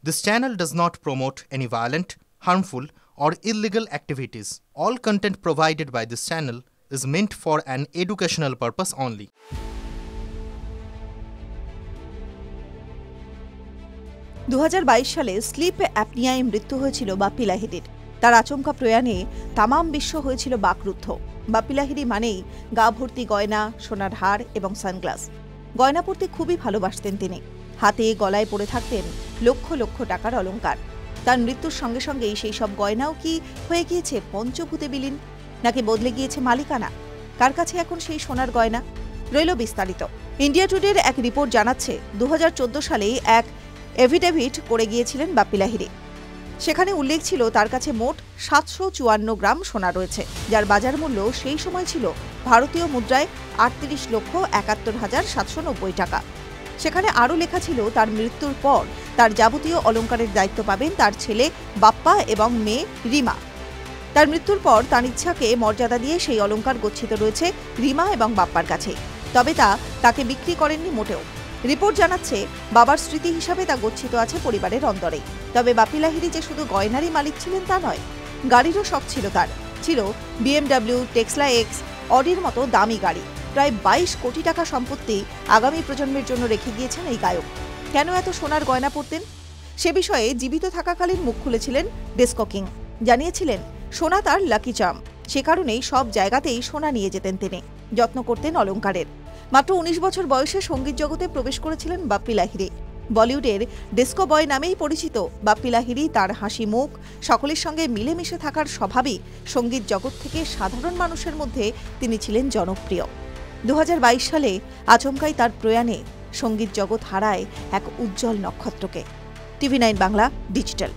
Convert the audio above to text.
This channel does not promote any violent, harmful, or illegal activities. All content provided by this channel is meant for an educational purpose only. 2022 সালে slip অ্যাপনিয়ায় মৃত্যু হয়েছিল বাপ্পি লাহিড়ীর। তার আচমকা প্রয়াণে তামাম বিশ্ব হয়েছিল বাকরুদ্ধ। বাপ্পি লাহিড়ী মানেই গা ভর্তি গয়না, সোনার হার এবং সানগ্লাস। গয়না পরতে খুবই ভালোবাসতেন তিনি। হাতে গলায় পরে থাকতেন লক্ষ লক্ষ টাকার অলংকার। তার মৃত্যুর সঙ্গে সঙ্গেই সেই সব গয়নাও কি হয়ে গিয়েছে পঞ্চভূতে বিলীন, নাকি বদলে গিয়েছে মালিকানা? কার কাছে এখন সেই সোনার গয়না? রইল বিস্তারিত। ইন্ডিয়া টুডের এক রিপোর্ট জানাচ্ছে 2014 সালে এক এফিডেভিট করে গিয়েছিলেন বাপ্পি লাহিড়ী। সেখানে উল্লেখ ছিল তার কাছে মোট 754 গ্রাম সোনা রয়েছে, যার বাজার মূল্য সেই সময় ছিল ভারতীয় মুদ্রায় 38,71,790 টাকা। সেখানে আরও লেখা ছিল তার মৃত্যুর পর তার যাবতীয় অলংকারের দায়িত্ব পাবেন তার ছেলে বাপ্পা এবং মেয়ে রিমা। তার মৃত্যুর পর তার ইচ্ছাকে মর্যাদা দিয়ে সেই অলংকার গচ্ছিত রয়েছে রিমা এবং বাপ্পার কাছে। তবে তাকে বিক্রি করেননি মোটেও। রিপোর্ট জানাচ্ছে বাবার স্মৃতি হিসাবে তা গচ্ছিত আছে পরিবারের অন্তরে। তবে বাপ্পি লাহিড়ী যে শুধু গয়নারই মালিক ছিলেন তা নয়, গাড়িরও শখ ছিল তার। ছিল BMW, টেসলা এক্স, অডির মতো দামি গাড়ি। প্রায় 22 কোটি টাকা সম্পত্তি আগামী প্রজন্মের জন্য রেখে গিয়েছেন এই গায়ক। কেন এত সোনার গয়না পরতেন? সে বিষয়ে জীবিত থাকাকালীন মুখ খুলেছিলেন ডিস্কো কিং। জানিয়েছিলেন সোনা তার লাকি চার্ম, সে কারণেই সব জায়গাতেই সোনা নিয়ে যেতেন তিনি। যত্ন করতেন অলংকারের। মাত্র 19 বছর বয়সে সঙ্গীত জগতে প্রবেশ করেছিলেন বাপ্পি লাহিড়ী। বলিউডের ডিস্কো বয় নামেই পরিচিত বাপ্পি লাহিড়ী তার হাসি মুখ, সকলের সঙ্গে মিলেমিশে থাকার স্বভাবই সঙ্গীত জগৎ থেকে সাধারণ মানুষের মধ্যে তিনি ছিলেন জনপ্রিয়। 2022 সালে আচমকাই তার প্রয়াণে সঙ্গীত জগৎ হারায় এক উজ্জ্বল নক্ষত্রকে। TV9 Bangla digital.